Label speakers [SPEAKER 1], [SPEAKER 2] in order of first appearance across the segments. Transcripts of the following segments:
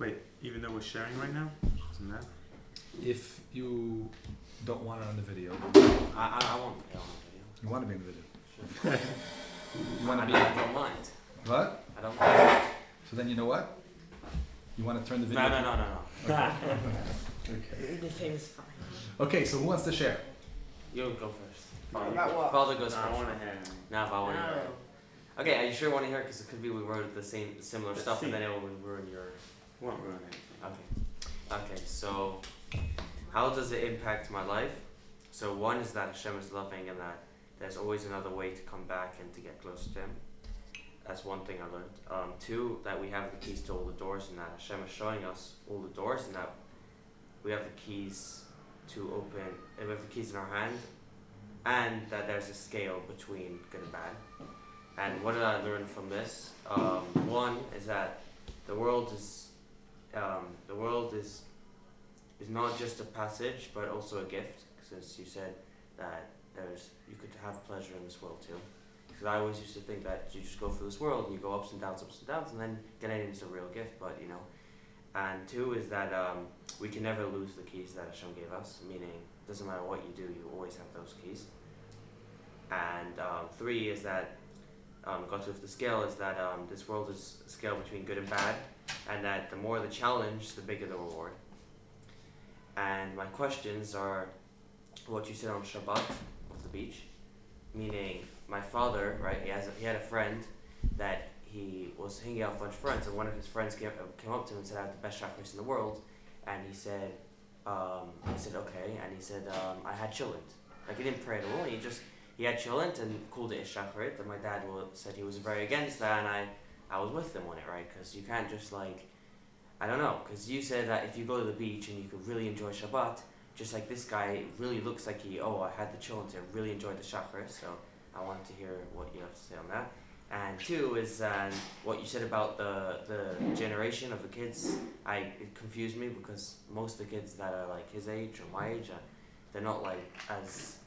[SPEAKER 1] Wait, even though we're sharing right now? Isn't that?
[SPEAKER 2] If you don't want it on the video,
[SPEAKER 3] I won't be on the video.
[SPEAKER 2] you want to be in the video.
[SPEAKER 3] Sure.
[SPEAKER 2] You want to be.
[SPEAKER 3] I don't mind.
[SPEAKER 2] What?
[SPEAKER 3] I don't mind.
[SPEAKER 2] So then you know what? You want to turn the video.
[SPEAKER 3] No.
[SPEAKER 2] Okay.
[SPEAKER 4] The famous fine.
[SPEAKER 2] Okay. So who wants to share?
[SPEAKER 3] You go first.
[SPEAKER 4] About what?
[SPEAKER 3] Father goes
[SPEAKER 1] I
[SPEAKER 3] first.
[SPEAKER 1] want to hear.
[SPEAKER 3] Nah, but I want to hear.
[SPEAKER 4] No.
[SPEAKER 3] Okay, are you sure you want to hear it? Because it could be we wrote the similar
[SPEAKER 1] Let's
[SPEAKER 3] stuff
[SPEAKER 1] see.
[SPEAKER 3] and then it will ruin your...
[SPEAKER 1] Won't ruin anything.
[SPEAKER 3] Okay, so how does it impact my life? So one is that Hashem is loving and that there's always another way to come back and to get closer to Him. That's one thing I learned. Two, that we have the keys to all the doors and that Hashem is showing us all the doors and that we have the keys to open, we have the keys in our hand, and that there's a scale between good and bad. And what did I learn from this? One is that the world is not just a passage, but also a gift. Since you said that you could have pleasure in this world too. Because I always used to think that you just go through this world and you go ups and downs, and then getting is a real gift. But and two is that we can never lose the keys that Hashem gave us. Meaning, it doesn't matter what you do, you always have those keys. And three is that got with the scale is that this world is a scale between good and bad, and that the more the challenge, the bigger the reward. And my questions are what you said on Shabbat at the beach, meaning my father, right? He had a friend that he was hanging out with a bunch of friends, and one of his friends came up to him and said, "I have the best shacharis in the world," and he said, "Okay," and he said, "I had chillent." Like he didn't pray at all. He had chillent and called it a shacharit, and my dad said he was very against that, and I was with him on it, right? Because you can't just I don't know, because you said that if you go to the beach and you could really enjoy Shabbat, just like this guy, it really looks like I had the chillent, I really enjoyed the shacharit, so I wanted to hear what you have to say on that. And two is what you said about the generation of the kids. It confused me because most of the kids that are like his age or my age, they're not like as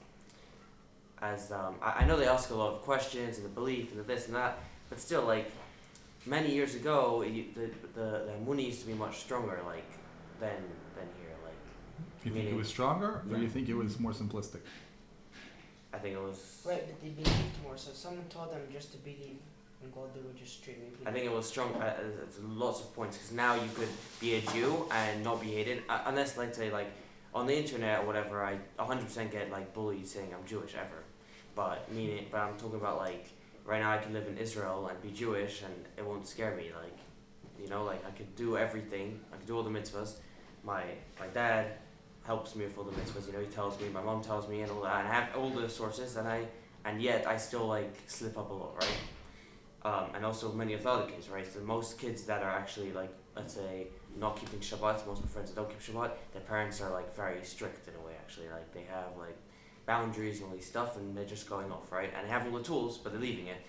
[SPEAKER 3] I know they ask a lot of questions and the belief and the this and that, but still many years ago the Muni used to be much stronger than here.
[SPEAKER 2] You think it was stronger, or you think it was more simplistic?
[SPEAKER 3] I think it was.
[SPEAKER 4] Right, but they believed more. So someone told them just to believe in God, they would just straightly believe.
[SPEAKER 3] I think it was strong. Lots of points because now you could be a Jew and not be hated, unless let's say on the internet or whatever. I 100% get bullied saying I'm Jewish ever, but I'm talking about right now I can live in Israel and be Jewish and it won't scare me. I could do everything. I could do all the mitzvahs. My dad helps me with all the mitzvahs. He tells me, my mom tells me, and all that. And I have all the sources, and yet I still slip up a lot, right? And also many of the other kids, right? So most kids that are actually let's say not keeping Shabbat, most of my friends that don't keep Shabbat, their parents are very strict in a way. Actually, they have boundaries and all these stuff, and they're just going off, right? And they have all the tools, but they're leaving it.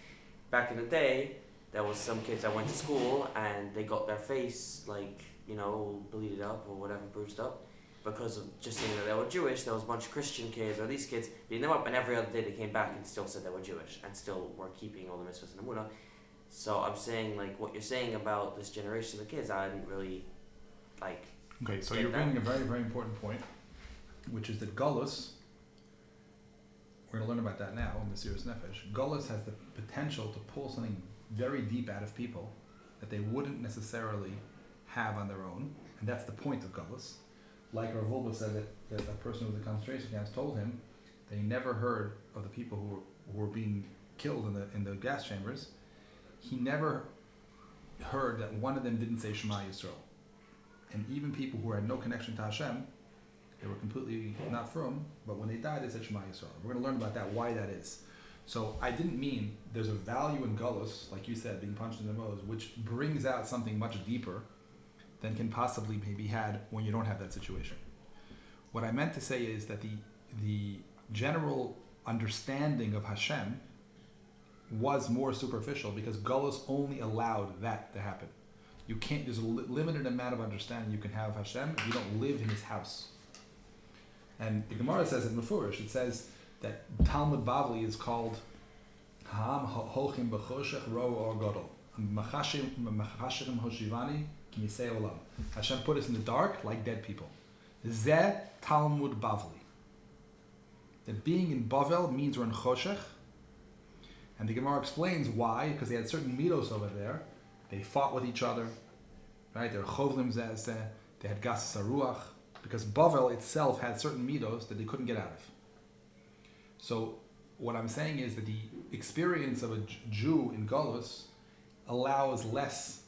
[SPEAKER 3] Back in the day, there was some kids that went to school and they got their face bleeded up or whatever, bruised up, because of just saying that they were Jewish. There was a bunch of Christian kids or these kids beating them up, and every other day they came back and still said they were Jewish and still were keeping all the mitzvahs and the Emunah. So I'm saying what you're saying about this generation of the kids, I didn't really
[SPEAKER 2] Okay, so you're bringing a very, very important point, which is that Gullus, we're going to learn about that now in the Sirus Nefesh. Gullus has the potential to pull something very deep out of people that they wouldn't necessarily have on their own, and that's the point of Gullus. Like Rav Wolbe said that a person who was in concentration camps told him that he never heard of the people who were being killed in the gas chambers. He never heard that one of them didn't say Shema Yisrael. And even people who had no connection to Hashem, they were completely not from, but when they died, they said Shema Yisrael. We're going to learn about that, why that is. So I didn't mean there's a value in Gullus, like you said, being punched in the nose, which brings out something much deeper than can possibly be had when you don't have that situation. What I meant to say is that the general understanding of Hashem was more superficial because Gullus only allowed that to happen. You can't. There's a limited amount of understanding you can have of Hashem if you don't live in His house. And the Gemara says in Mefurish, it says that Talmud Bavli is called Ha'am Holchim B'choshech Ro Or Gadol. Hashem put us in the dark like dead people. Zeh Talmud Bavli. That being in Bavel means we're in Choshech. And the Gemara explains why, because they had certain midos over there. They fought with each other, right? They were chovlim zeh, they had gas saruach, because Bavel itself had certain midos that they couldn't get out of. So what I'm saying is that the experience of a Jew in Golus allows less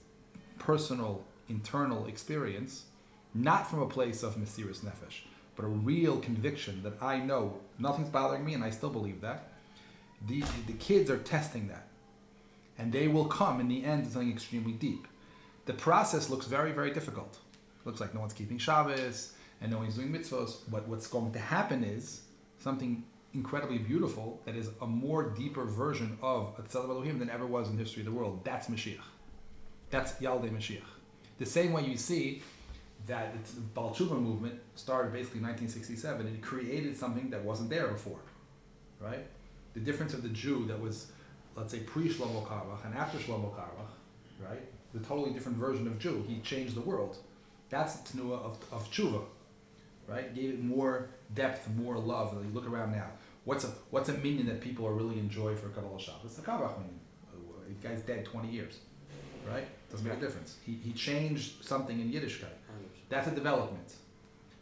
[SPEAKER 2] personal, internal experience, not from a place of Mesiras Nefesh, but a real conviction that I know nothing's bothering me and I still believe that. The kids are testing that. And they will come in the end to something extremely deep. The process looks very, very difficult. It looks like no one's keeping Shabbos and no one's doing mitzvahs. But what's going to happen is something incredibly beautiful that is a more deeper version of Atzel Elohim than ever was in the history of the world. That's Mashiach. That's Yaldei Mashiach. The same way you see that the Baal Tshuva movement started basically in 1967 and it created something that wasn't there before, right? The difference of the Jew that was, let's say, pre-Shlomo Karach and after Shlomo Karach, right? The totally different version of Jew. He changed the world. That's the Tnuah of Tshuva, right? Gave it more depth, more love. And you look around now. What's a minyan that people are really enjoy for Kabbalah Shabbos? It's the Karach minyan. The guy's dead 20 years, right? Doesn't make a difference. He changed something in Yiddishkeit. That's a development.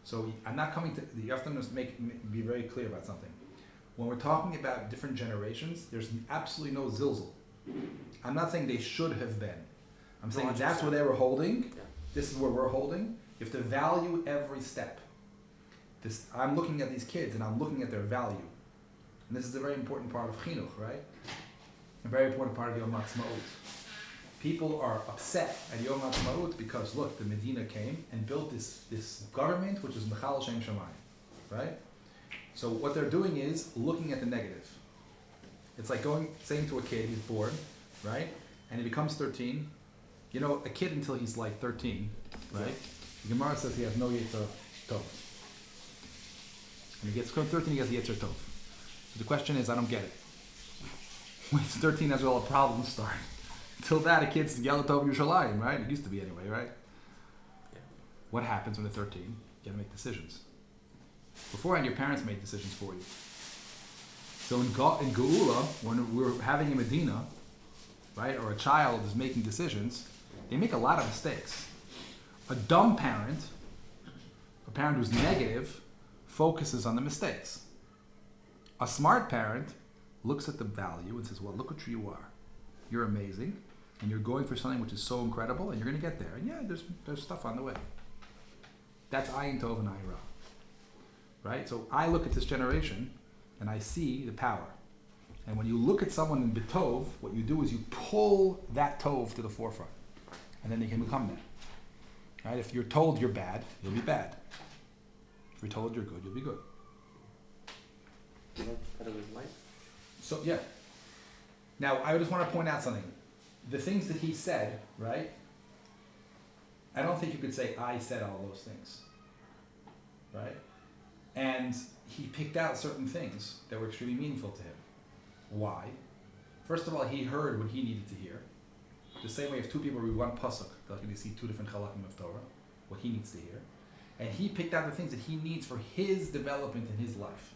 [SPEAKER 2] So I'm not coming to. You have to be very clear about something. When we're talking about different generations, there's absolutely no zilzal. I'm not saying they should have been. I'm saying that's where they were holding. Yeah. This is where we're holding. You have to value every step. I'm looking at these kids and I'm looking at their value. And this is a very important part of chinuch, right? A very important part of Yom Ha'atzmaut. People are upset at Yom Ha'atzmaut because, look, the Medina came and built this government which is Mechal Shem Shamayim, right? So what they're doing is looking at the negative. It's like saying to a kid, he's born, right? And he becomes 13. You know, a kid until he's like 13, right? Yeah. The Gemara says he has no Yetzer Tov. When he gets to 13, he has Yetzer Tov. So the question is, I don't get it. When he's 13, that's where all the problems start. Until that, a kid's Yellow Tov Yerushalayim, right? It used to be anyway, right? Yeah. What happens when they're 13? You got to make decisions. Beforehand, your parents made decisions for you. So in Geula, when we're having a Medina, right, or a child is making decisions, they make a lot of mistakes. A dumb parent, a parent who's negative, focuses on the mistakes. A smart parent looks at the value and says, well, look what you are. You're amazing, and you're going for something which is so incredible, and you're going to get there. And yeah, there's stuff on the way. That's Ayin Tov and Ayin Ra. Right? So I look at this generation and I see the power. And when you look at someone in B'Tov, what you do is you pull that Tov to the forefront. And then they can become that. Right? If you're told you're bad, you'll be bad. If you're told you're good, you'll be good. So, yeah. Now, I just want to point out something. The things that he said, right? I don't think you could say, I said all those things. Right? And he picked out certain things that were extremely meaningful to him. Why? First of all, he heard what he needed to hear. The same way if two people read one pasuk, they're going to see two different chalakim of Torah, what he needs to hear. And he picked out the things that he needs for his development in his life.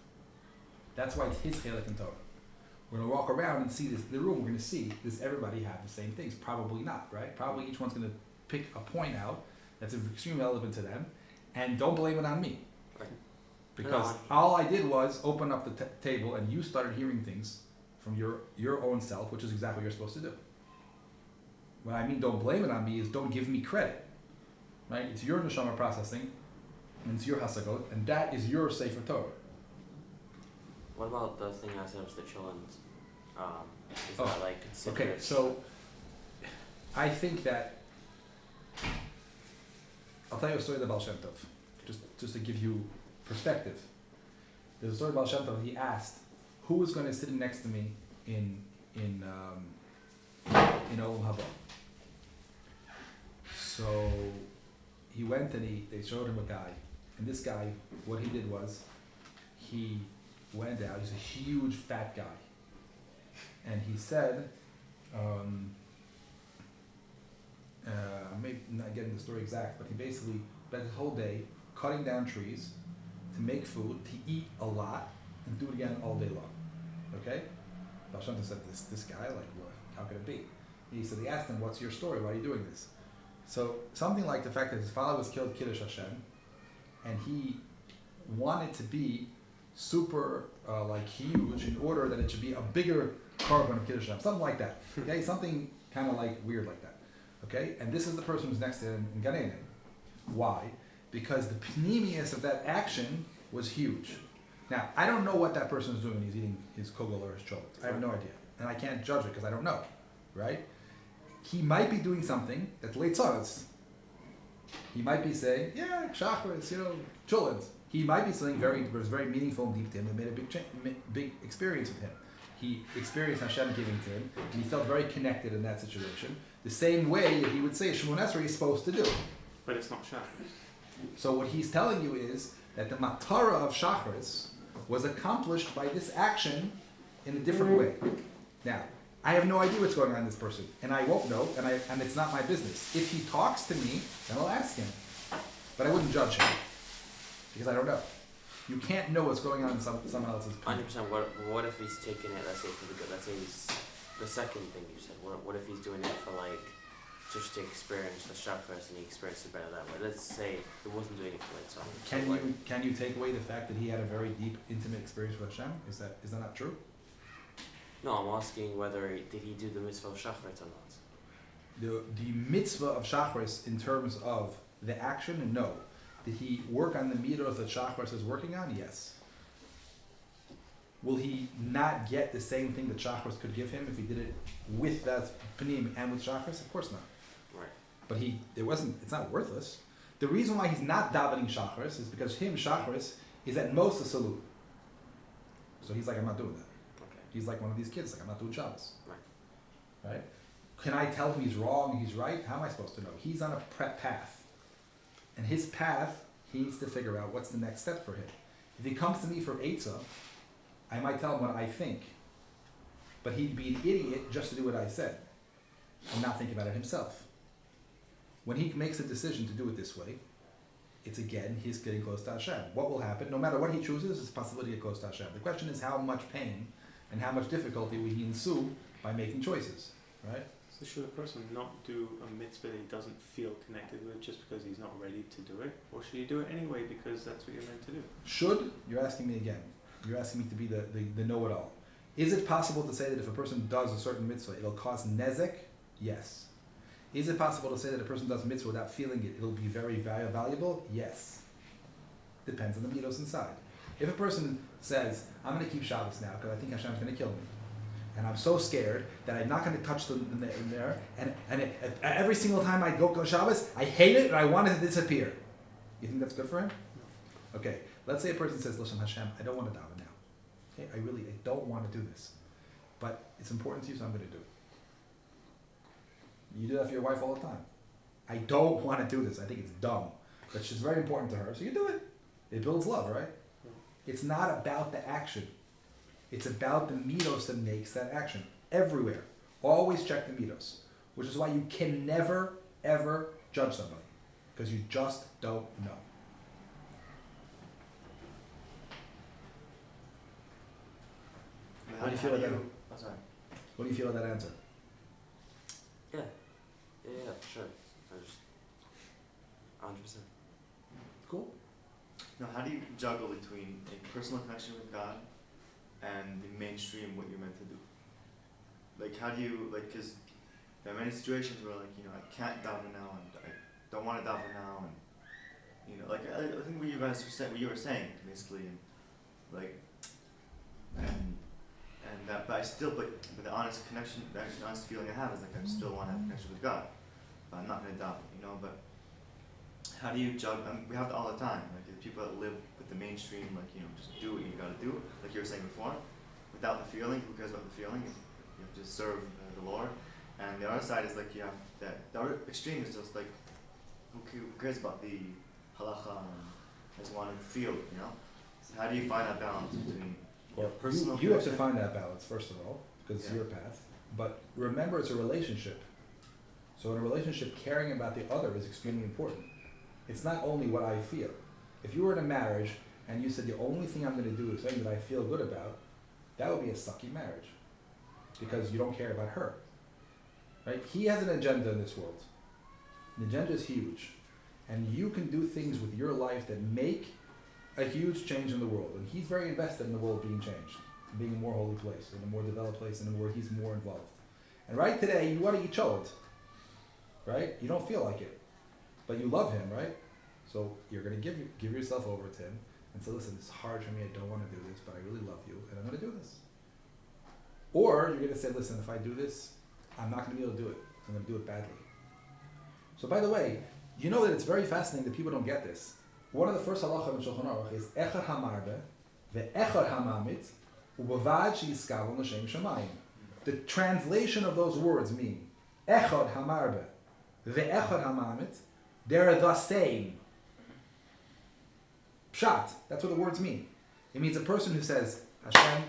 [SPEAKER 2] That's why it's his chalak in Torah. We're going to walk around and see this in the room. We're going to see, does everybody have the same things? Probably not, right? Probably each one's going to pick a point out that's extremely relevant to them. And don't blame it on me.
[SPEAKER 3] Right.
[SPEAKER 2] Because all I did was open up the table and you started hearing things from your own self, which is exactly what you're supposed to do. What I mean, don't blame it on me, is don't give me credit. Right? It's your neshama processing, and it's your hasagot, and that is your Sefer Torah.
[SPEAKER 3] What about the thing I said was the children's? Is that like considered?
[SPEAKER 2] Okay, so I think that I'll tell you a story of the Baal Shem Tov, just to give you perspective. There's a story about Baal Shem Tov. He asked, who was going to sit next to me in Olam Haba? So he went and they showed him a guy, and this guy, what he did was, he went out. He's a huge fat guy, and he said, maybe not getting the story exact, but he basically spent his whole day cutting down trees to make food, to eat a lot, and do it again all day long. Okay? Baal Shem Tov said, this guy, like, what? How could it be? He asked him, what's your story? Why are you doing this? So something like the fact that his father was killed Kiddush Hashem, and he wanted to be super huge in order that it should be a bigger carbon of Kiddush Hashem, something like that. Okay, something kind of like weird like that. Okay, and this is the person who's next to him in Gan Eden. Why? Because the pneumius of that action was huge. Now, I don't know what that person is doing when he's eating his kugel or his cholent. I have no idea, and I can't judge it because I don't know, right? He might be doing something that's late tzarus. He might be saying, yeah, chakras, cholent. He might be saying was very meaningful and deep to him and made a big experience with him. He experienced Hashem giving to him, and he felt very connected in that situation. The same way that he would say Shemon Esrei is supposed to do.
[SPEAKER 1] But it's not chakras.
[SPEAKER 2] So what he's telling you is that the matara of chakras was accomplished by this action in a different way. Now, I have no idea what's going on in this person, and I won't know, and it's not my business. If he talks to me, then I'll ask him. But I wouldn't judge him, because I don't know. You can't know what's going on in someone else's opinion.
[SPEAKER 3] 100%. What if he's taking it, let's say, for the good? Let's say he's, the second thing you said, what if he's doing it for, just to experience the chakras and he experienced it better that way? Let's say he wasn't doing it for something.
[SPEAKER 2] Can you take away the fact that he had a very deep, intimate experience with Hashem? Is that not true?
[SPEAKER 3] No, I'm asking did he do the mitzvah of Shachrit or not?
[SPEAKER 2] The mitzvah of Shachris in terms of the action, no. Did he work on the mitzvahs that Shachris is working on? Yes. Will he not get the same thing that Shachris could give him if he did it with that panim and with Shachris? Of course not.
[SPEAKER 3] Right.
[SPEAKER 2] But it's not worthless. The reason why he's not davening Shachris is because Shachris is at most a salute. So he's like, I'm not doing that. He's like one of these kids, like, I'm not doing Shabbos. Right? Can I tell him he's wrong, he's right? How am I supposed to know? He's on a path. And his path, he needs to figure out what's the next step for him. If he comes to me for Eitzah, I might tell him what I think. But he'd be an idiot just to do what I said and not think about it himself. When he makes a decision to do it this way, it's again, he's getting close to Hashem. What will happen? No matter what he chooses, it's a possibility to get close to Hashem. The question is how much pain and how much difficulty will he ensue by making choices, right?
[SPEAKER 1] So should a person not do a mitzvah that he doesn't feel connected with just because he's not ready to do it? Or should he do it anyway because that's what you're meant to do?
[SPEAKER 2] Should? You're asking me again. You're asking me to be the know-it-all. Is it possible to say that if a person does a certain mitzvah, it'll cause nezek? Yes. Is it possible to say that a person does mitzvah without feeling it, it'll be very valuable? Yes. Depends on the mitos inside. If a person says, I'm going to keep Shabbos now because I think Hashem's going to kill me, and I'm so scared that I'm not going to touch them in there, and every single time I go Shabbos, I hate it and I want it to disappear. You think that's good for him? Okay, let's say a person says, listen, Hashem, I don't want to daven now. Okay, I don't want to do this. But it's important to you, so I'm going to do it. You do that for your wife all the time. I don't want to do this. I think it's dumb. But she's very important to her, so you do it. It builds love, right? It's not about the action. It's about the mitos that makes that action. Everywhere. Always check the mitos. Which is why you can never, ever judge somebody. Because you just don't know. What do you feel about that?
[SPEAKER 3] Oh, sorry.
[SPEAKER 2] What do you feel about that answer?
[SPEAKER 3] Yeah, for sure. I just 100%.
[SPEAKER 2] Cool.
[SPEAKER 5] Now, how do you juggle between a personal connection with God and the mainstream what you're meant to do? How do you, because there are many situations where, I can't daven now, and I don't want to daven now, and, I think what you guys were saying, basically, and that, but the honest connection, the honest feeling I have is, I still want to have a connection with God, but I'm not going to daven, but how do you juggle? We have it all the time. The people that live with the mainstream, just do what you got to do, like you were saying before, without the feeling. Who cares about the feeling? You have to serve the Lord. And the other side is you have that. The other extreme is just who cares about the halacha and just want to feel, So how do you find that balance between personal?
[SPEAKER 2] You have to find that balance first of all, because it's your path. But remember, it's a relationship. So in a relationship, caring about the other is extremely important. It's not only what I feel. If you were in a marriage and you said the only thing I'm going to do is something that I feel good about, that would be a sucky marriage because you don't care about her. Right? He has an agenda in this world. The agenda is huge. And you can do things with your life that make a huge change in the world. And he's very invested in the world being changed, being a more holy place, in a more developed place, and where he's more involved. And right today, you want to eat cholent, right? You don't feel like it, but you love him, right? So you're going to give yourself over to him and say, listen, it's hard for me, I don't want to do this, but I really love you, and I'm going to do this. Or you're going to say, listen, if I do this, I'm not going to be able to do it. I'm going to do it badly. So by the way, you know that it's very fascinating that people don't get this. One of the first halachas in Shulchan Aruch is echad hamarbe ve'echad hamamit u'bavad sheyiskav l'shem shamayim. The translation of those words mean echad hamarbe ve'echad hamamit. They're the same. Pshat. That's what the words mean. It means a person who says, Hashem,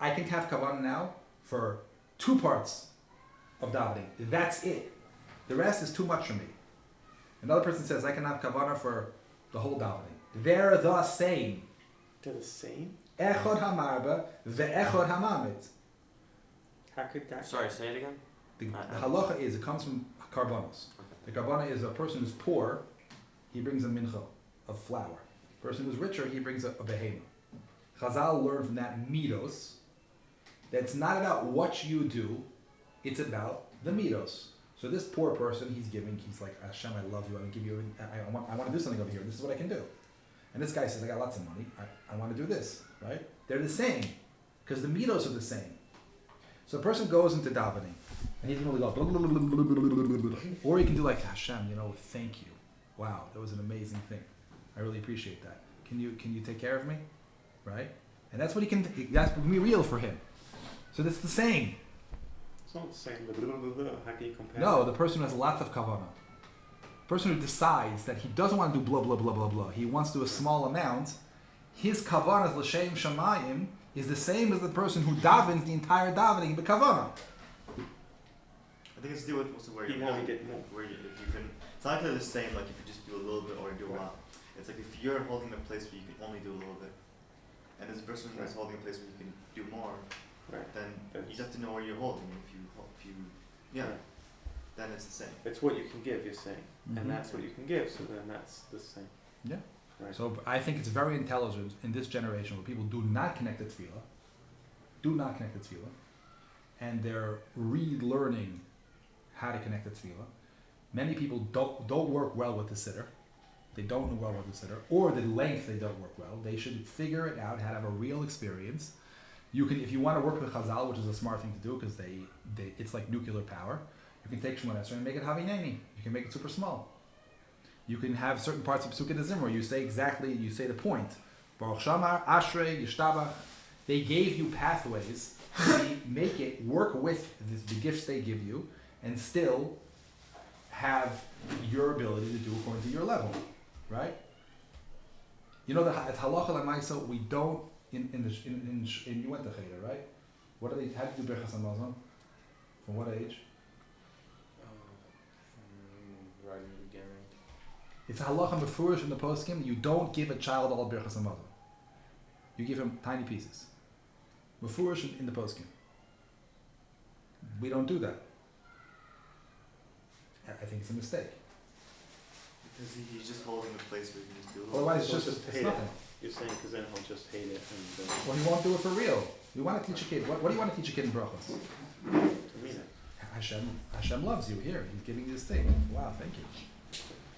[SPEAKER 2] I can have kavanah now for 2 parts of davening. That's it. The rest is too much for me. Another person says, I can have kavanah for the whole davening. They're the same.
[SPEAKER 1] They're the same?
[SPEAKER 2] Echad hamarba ve'echad hamamit.
[SPEAKER 1] How could that...
[SPEAKER 3] Sorry, say it again?
[SPEAKER 2] The halacha is, it comes from karbanos. The karbana is a person who's poor, he brings a mincha of flour. A person who's richer, he brings a behema. Chazal learned from that midos, that it's not about what you do, it's about the midos. So this poor person, he's like, Hashem, I love you, I want to do something over here, this is what I can do. And this guy says, I got lots of money, I want to do this, right? They're the same, because the midos are the same. So a person goes into davening, and he's going to go, or he can do like, Hashem, thank you. Wow, that was an amazing thing. I really appreciate that. Can you take care of me? Right? And that's what he can, that's going to be real for him. So that's the same.
[SPEAKER 1] It's not the same. How can you compare?
[SPEAKER 2] No, the person who has lots of kavanah. The person who decides that he doesn't want to do blah, blah, blah, blah, blah. He wants to do a small amount. His kavanah, l'shem shamayim, is the same as the person who davens the entire davening in the kavanah.
[SPEAKER 5] I think it's to do with also where
[SPEAKER 1] you
[SPEAKER 5] you're
[SPEAKER 1] only get more.
[SPEAKER 5] where if you can, it's not like the same like if you just do a little bit or do a lot. It's like if you're holding a place where you can only do a little bit, and this person is holding a place where you can do more, then you have to know where you're holding. Then it's the same.
[SPEAKER 1] It's what you can give, you're saying.
[SPEAKER 2] Mm-hmm.
[SPEAKER 1] And that's what you can give, so then that's the same.
[SPEAKER 2] Yeah.
[SPEAKER 1] Right.
[SPEAKER 2] So I think it's very intelligent in this generation where people do not connect the tefillah, and they're relearning how to connect the tefillah. Many people don't work well with the siddur. They don't know well with the siddur, or the length they don't work well. They should figure it out how to have a real experience. You can, if you want to work with Chazal, which is a smart thing to do because it's like nuclear power. You can take Shemona Esrei and make it Havineni. You can make it super small. You can have certain parts of Pesukei Dezimra where you say the point. Baruch Shamar, Ashrei, Yishtabach. They gave you pathways to make it work with the gifts they give you and still have your ability to do according to your level, right? You know that at halacha l'maisa we don't in you went to Cheder, right? What do they? How do you do berachas hamazon? From what age?
[SPEAKER 3] Right in the beginning.
[SPEAKER 2] It's a halacha mefurish in the poskim. You don't give a child all berachas hamazon. You give him tiny pieces. Mefurish in the poskim. We don't do that. I think it's a mistake.
[SPEAKER 5] Because he's just holding the place where you can just do it.
[SPEAKER 2] Otherwise, it's
[SPEAKER 1] So
[SPEAKER 2] just
[SPEAKER 1] hate
[SPEAKER 2] nothing.
[SPEAKER 1] it. You're saying because then he'll just hate it and...
[SPEAKER 2] Well, he won't do it for real. We want to teach a kid. What do you want to teach a kid in brachos?
[SPEAKER 1] to me then.
[SPEAKER 2] Hashem loves you. Here, he's giving you this thing. Wow, thank you.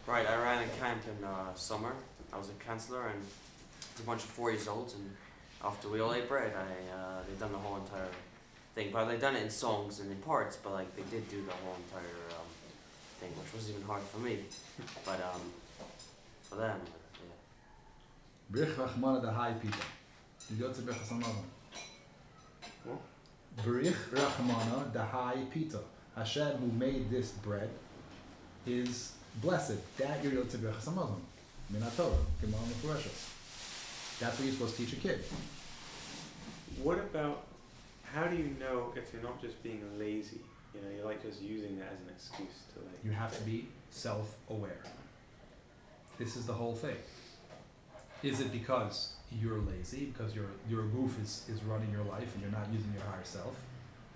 [SPEAKER 3] Right, I ran a camp in summer. I was a counselor and a bunch of 4-year-olds, and after we all ate bread, they done the whole entire thing. But they done it in songs and in parts, but like they did do the whole entire thing, which was even hard for me. But for them, yeah.
[SPEAKER 2] Brich Rachmana the high Peter. You go to Brich Hasamana.
[SPEAKER 1] What?
[SPEAKER 2] Brich Rachmana the high Peter. Hashem, who made this bread, is blessed. That you're to Brich Hasamana. Minatorah. Gemara Mefureshes. That's what you're supposed to teach a kid.
[SPEAKER 1] What about, how do you know if you're not just being lazy, You know, you're like just using that as an excuse to like.
[SPEAKER 2] You have to be self-aware. This is the whole thing. Is it because you're lazy, because your goof is running your life and you're not using your higher self,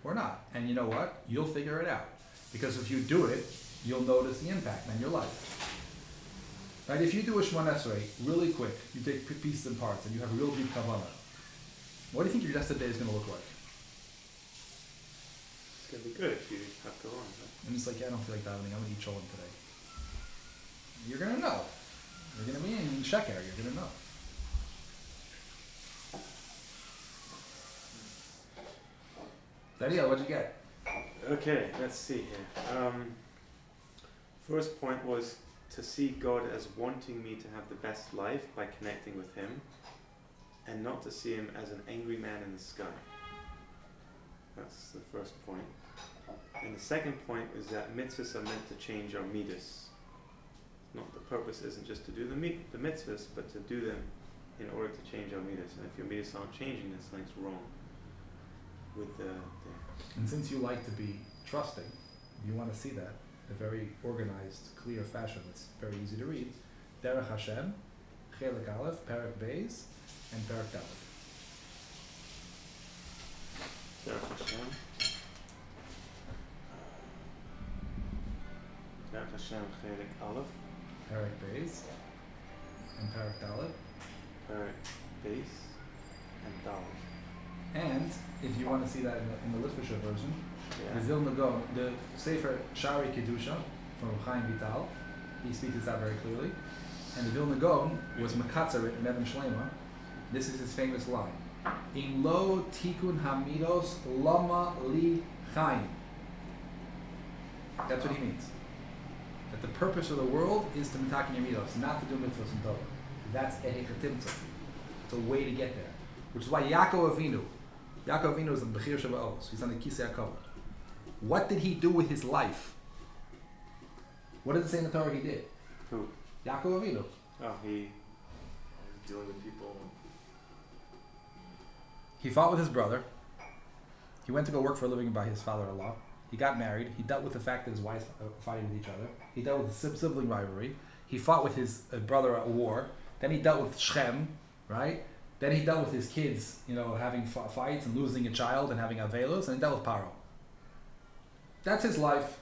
[SPEAKER 2] or not? And you know what? You'll figure it out. Because if you do it, you'll notice the impact on your life. Right? If you do a Shemona Esrei really quick, you take pieces and parts, and you have a real deep kavanah, what do you think your rest of the day is going to look like?
[SPEAKER 1] It's going to be good if you have to on.
[SPEAKER 2] And it's like, yeah, I don't feel like davening. I'm going to eat cholent today. You're going to know. You're going to be in the sheker. You're going to know. Daniel, what'd you get?
[SPEAKER 1] Okay, let's see here. First point was to see God as wanting me to have the best life by connecting with Him, and not to see Him as an angry man in the sky. That's the first point. And the second point is that mitzvahs are meant to change our midas. Not the purpose isn't just to do the mitzvahs, but to do them in order to change our midas. And if your midas aren't changing, then something's wrong with the.
[SPEAKER 2] And since you like to be trusting, you want to see that in a very organized, clear fashion. It's very easy to read. Derech Hashem, Chelik Aleph, Perek Beis, and Perek Dalet.
[SPEAKER 1] Derech Hashem. Derech Hashem, Chelik Aleph.
[SPEAKER 2] Perek Beis, and Perek Dalet.
[SPEAKER 1] Perek Beis, and Dalet.
[SPEAKER 2] And if you want to see that in the literature version,
[SPEAKER 1] Yeah.
[SPEAKER 2] the Vilna Gaon, the Sefer Shari Kedusha from Chaim Vital, he speaks this out very clearly. And the Vilna Gaon was Mekatzer in Evan Shlema. This is his famous line: "In lo tikun hamidos lama li chaim." That's what he means. That the purpose of the world is to mitakin your midos, not to do mitzvahs and Torah. That's ehechatimtza. It's a way to get there. Which is why Yaakov Avinu is the Bechir Shabbat. He's on the Kisei HaKavod. What did he do with his life? What does it say in the Torah he did?
[SPEAKER 1] Who?
[SPEAKER 2] Yaakov Avinu.
[SPEAKER 1] Oh, he.
[SPEAKER 5] Dealing with people.
[SPEAKER 2] He fought with his brother. He went to go work for a living by his father-in-law. He got married. He dealt with the fact that his wives fighting with each other. He dealt with the sibling rivalry. He fought with his brother at war. Then he dealt with Shem, right? Then he dealt with his kids, having fights and losing a child and having avelos, and he dealt with Paro. That's his life.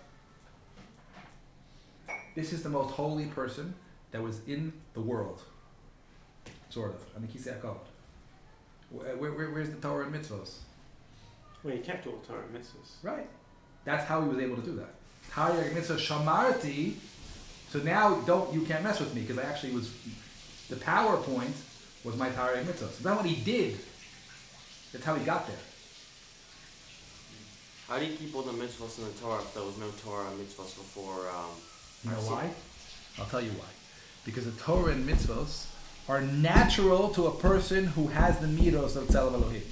[SPEAKER 2] This is the most holy person that was in the world, sort of, on the Kisei HaKavod. Where's the Torah and mitzvahs?
[SPEAKER 1] Well, he kept all Torah mitzvahs.
[SPEAKER 2] Right. That's how he was able to do that. Tarek mitzvah shamarti. So now you can't mess with me, because I actually was, the PowerPoint was my Tarek mitzvah. So that's what he did. That's how he got there.
[SPEAKER 3] How do you keep all the mitzvahs in the Torah if there was no Torah and mitzvahs before?
[SPEAKER 2] You know why? I'll tell you why. Because the Torah and mitzvahs are natural to a person who has the midos of Tzelem Elohim.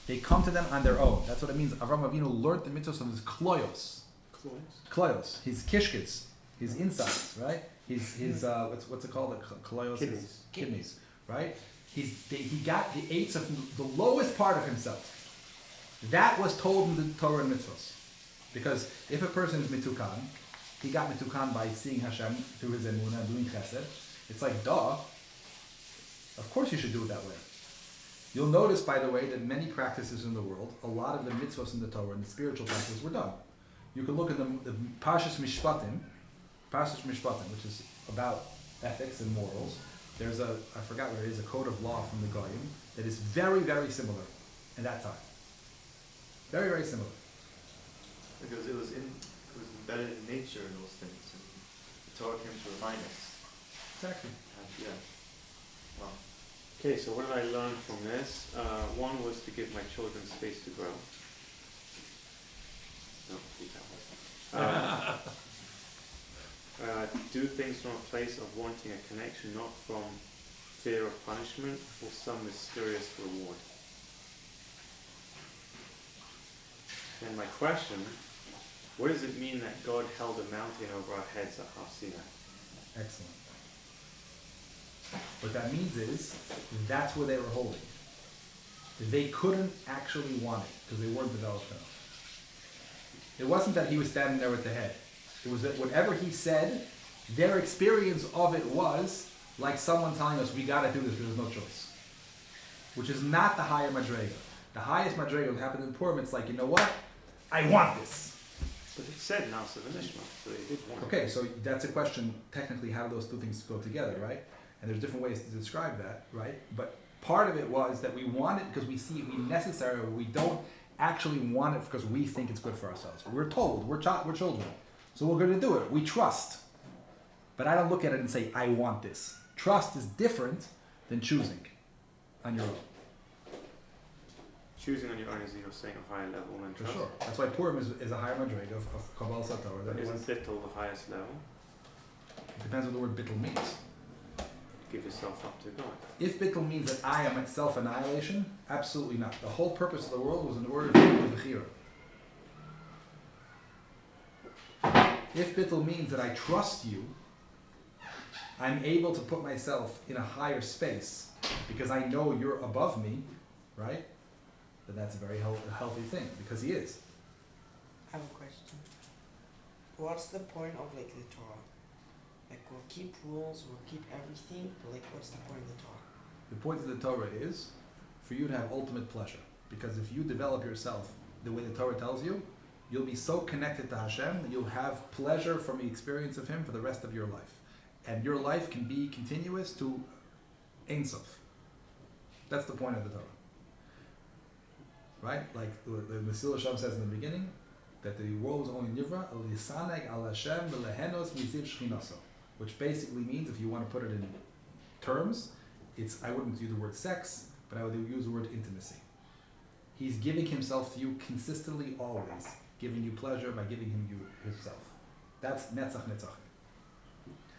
[SPEAKER 2] They come to them on their own. That's what it means. Avram Avinu learned the mitzvahs from his kloyos. Kloyos. His kishkis. His insides, right? His what's it called? The kloyos. Kidneys. Right? He got the eights of the lowest part of himself. That was told in the Torah and mitzvahs. Because if a person is mitukan, he got mitukan by seeing Hashem through his emunah, doing chesed. It's like, duh. Of course you should do it that way. You'll notice, by the way, that many practices in the world, a lot of the mitzvahs in the Torah and the spiritual practices were done. You can look at the Parshas Mishpatim, which is about ethics and morals. There's I forgot where it is, a code of law from the Goyim that is very, very similar in that time. Very, very similar.
[SPEAKER 5] Because it was embedded in nature and those things. And the Torah came to remind us.
[SPEAKER 2] Exactly.
[SPEAKER 5] Yeah. Wow.
[SPEAKER 1] Okay, so what did I learn from this? One was to give my children space to grow. No, keep that one. Do things from a place of wanting a connection, not from fear of punishment or some mysterious reward. And my question, what does it mean that God held a mountain over our heads at Har Sinai?
[SPEAKER 2] Excellent. What that means is, that's where they were holding. They couldn't actually want it, because they weren't developed enough. It wasn't that he was standing there with the head. It was that whatever he said, their experience of it was like someone telling us, we gotta do this, there's no choice. Which is not the higher madrega. The highest madrega that happened in Purim, it's like, you know what? I want this.
[SPEAKER 1] But it said Nasa V'nishma, so they did want it.
[SPEAKER 2] Okay, so that's a question, technically, how do those two things go together, right? And there's different ways to describe that, right? But part of it was that we want it because we see it be necessary, or we don't actually want it because we think it's good for ourselves. We're told, we're children, so we're going to do it. We trust. But I don't look at it and say, I want this. Trust is different than choosing on your own.
[SPEAKER 1] Choosing on your own is, you're saying, a higher level than
[SPEAKER 2] For
[SPEAKER 1] trust.
[SPEAKER 2] sure. That's why Purim is a higher madrega of Kabbalah Satorah.
[SPEAKER 1] But isn't bittul the highest level?
[SPEAKER 2] It depends what the word bittul means.
[SPEAKER 1] Give yourself up to God.
[SPEAKER 2] If bittul means that I am self-annihilation, absolutely not. The whole purpose of the world was in order to do with bechira. If bittul means that I trust you, I'm able to put myself in a higher space because I know you're above me, right? Then that's a very healthy thing, because he is.
[SPEAKER 4] I have a question. What's the point of like the Torah? Like we'll keep rules, we'll keep everything, but like what's the point of the Torah?
[SPEAKER 2] The point of the Torah is for you to have ultimate pleasure. Because if you develop yourself the way the Torah tells you, you'll be so connected to Hashem that you'll have pleasure from the experience of Him for the rest of your life. And your life can be continuous to Ein Sof. That's the point of the Torah. Right? Like the Mesil Hashem says in the beginning, that the world was only nivra, lisaneg al Hashem v'lehenos miziv shchinaso. Which basically means, if you want to put it in terms, I wouldn't use the word sex, but I would use the word intimacy. He's giving himself to you consistently, always, giving you pleasure by giving him you himself. That's netzach netzach.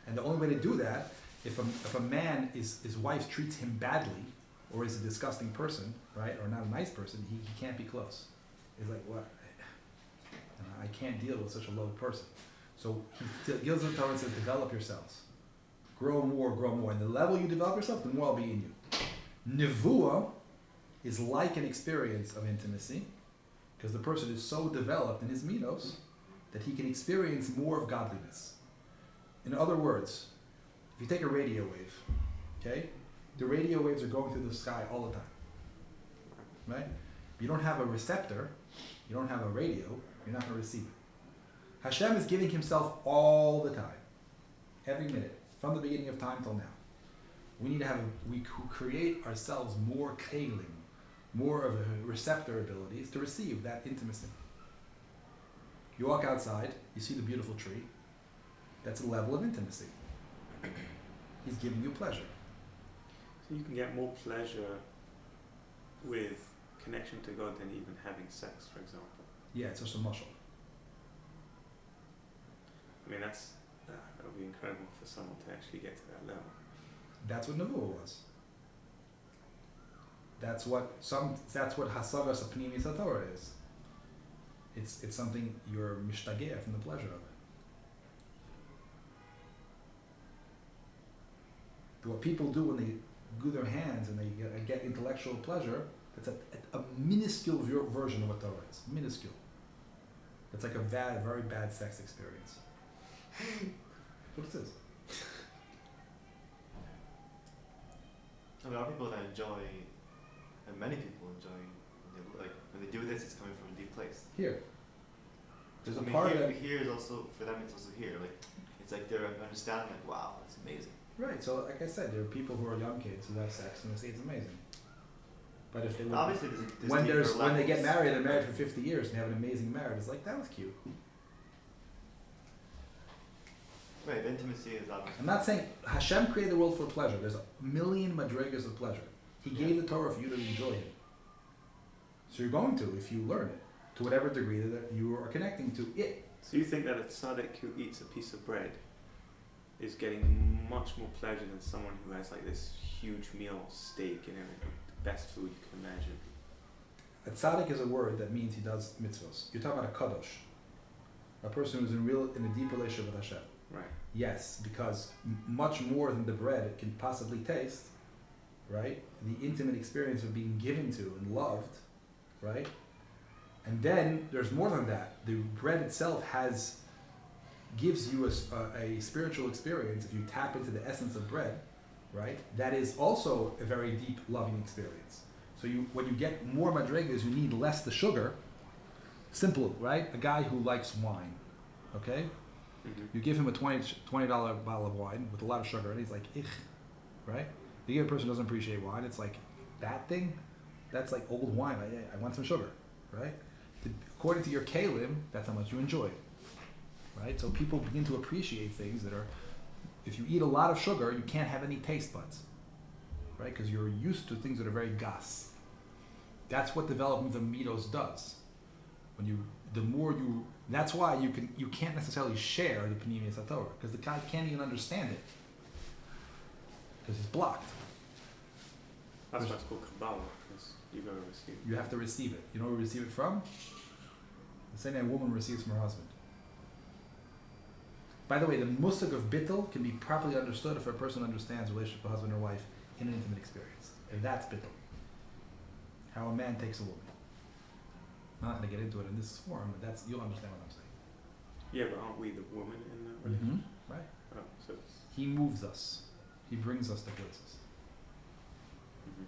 [SPEAKER 2] And the only way to do that, if a man, his wife treats him badly, or is a disgusting person, right, or not a nice person, he can't be close. He's like, what? I can't deal with such a low person. So he gives the Torah and says, develop yourselves. Grow more, grow more. And the level you develop yourself, the more I'll be in you. Nevuah is like an experience of intimacy, because the person is so developed in his midos that he can experience more of godliness. In other words, if you take a radio wave, okay, the radio waves are going through the sky all the time, right? If you don't have a receptor, you don't have a radio, you're not going to receive it. Hashem is giving himself all the time, every minute, from the beginning of time till now. We create ourselves more kelim, more of a receptor abilities to receive that intimacy. You walk outside, you see the beautiful tree. That's a level of intimacy. He's giving you pleasure.
[SPEAKER 1] So you can get more pleasure with connection to God than even having sex, for example.
[SPEAKER 2] Yeah, it's just a muscle.
[SPEAKER 1] I mean, that would be incredible for someone to actually get to that level.
[SPEAKER 2] That's what Nevuah was. That's what Hasagas Apnimi Satorah is. It's something you're mishtageh from the pleasure of it. What people do when they glue their hands and they get intellectual pleasure, that's a minuscule version of what Torah is. Minuscule. It's like a very bad sex experience. That's what it is.
[SPEAKER 5] There are people that enjoy, and many people enjoy, when they do this, it's coming from a deep place.
[SPEAKER 2] Here. There's a
[SPEAKER 5] I mean,
[SPEAKER 2] part of
[SPEAKER 5] here is also, for them it's also here. Like, it's like they're understanding, like, wow, that's amazing.
[SPEAKER 2] Right, so like I said, there are people who are young kids who have sex and they say it's amazing. But if they
[SPEAKER 5] Obviously,
[SPEAKER 2] when they get married, they're married for 50 years and have an amazing marriage, it's like, that was cute.
[SPEAKER 5] Right, intimacy is obviously.
[SPEAKER 2] I'm not saying Hashem created the world for pleasure. There's a million madrigas of pleasure. He gave the Torah for you to enjoy it. So you're going to, if you learn it, to whatever degree that you are connecting to it.
[SPEAKER 1] So you think that a tzaddik who eats a piece of bread is getting much more pleasure than someone who has like this huge meal, steak and everything, the best food you can imagine?
[SPEAKER 2] A tzaddik is a word that means he does mitzvahs. You're talking about a kadosh, a person who's in a deep relationship with Hashem.
[SPEAKER 1] Right.
[SPEAKER 2] Yes, because much more than the bread it can possibly taste, right? The intimate experience of being given to and loved, right? And then there's more than that. The bread itself gives you a spiritual experience if you tap into the essence of bread, right? That is also a very deep, loving experience. So when you get more madrigas, you need less the sugar. Simple, right? A guy who likes wine, okay?
[SPEAKER 1] Mm-hmm.
[SPEAKER 2] You give him a $20 bottle of wine with a lot of sugar, and he's like, ich, right? You give a person who doesn't appreciate wine, it's like, that thing, that's like old wine. I want some sugar, right? According to your kalim, that's how much you enjoy it, right? So people begin to appreciate things that are, if you eat a lot of sugar, you can't have any taste buds, right? Because you're used to things that are very gas. That's what development of midos does. That's why you can't necessarily share the Pneumius HaTorah, because the guy can't even understand it, because he's blocked.
[SPEAKER 1] That's why it's called Kabbalah, because you gotta receive it.
[SPEAKER 2] You have to receive it. You know where we receive it from? The same way a woman receives from her husband. By the way, the musag of bittul can be properly understood if a person understands relationship with husband or wife in an intimate experience. And that's bittul. How a man takes a woman. I'm not going to get into it in this forum, but you'll understand what I'm saying.
[SPEAKER 1] Yeah, but aren't we the woman in that relationship?
[SPEAKER 2] Mm-hmm. Right.
[SPEAKER 1] Oh, so it's...
[SPEAKER 2] He moves us. He brings us to places.
[SPEAKER 1] Mm-hmm.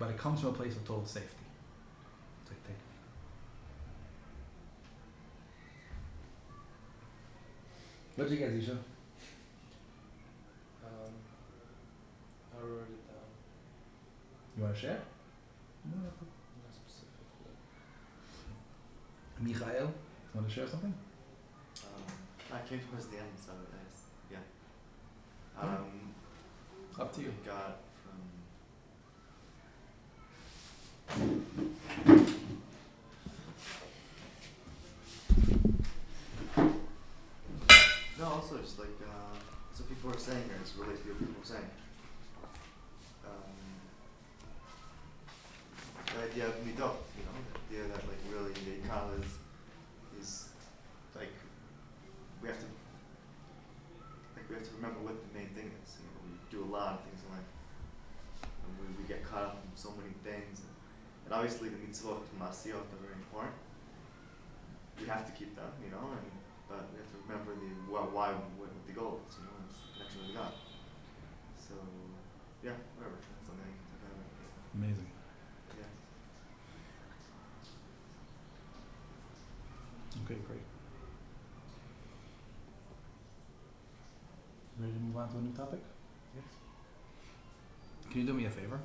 [SPEAKER 2] But it comes from a place of total safety. It's like, take me. What'd you get, Zisha?
[SPEAKER 6] I wrote it down.
[SPEAKER 2] You want to share?
[SPEAKER 6] Not specifically.
[SPEAKER 2] Michael, you want to share something?
[SPEAKER 5] I came towards the end, so yeah.
[SPEAKER 2] Up to you.
[SPEAKER 5] We got no, also just like so people are saying here, just relates to what people are saying. The idea of midot, the idea that like really the ikal is like we have to remember what the main thing is. We do a lot of things in life, and we get caught up in so many things, and obviously the mitzvot and mashpia are very important. We have to keep them, but we have to remember what the goal is, it's connection with God. So yeah, whatever. That's something I can talk about.
[SPEAKER 2] Amazing.
[SPEAKER 5] Yeah.
[SPEAKER 2] Okay, great. Ready to move on to a new topic?
[SPEAKER 5] Yes.
[SPEAKER 2] Can you do me a favor?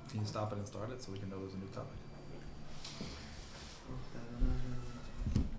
[SPEAKER 2] Can you stop it and start it so we can know there's a new topic?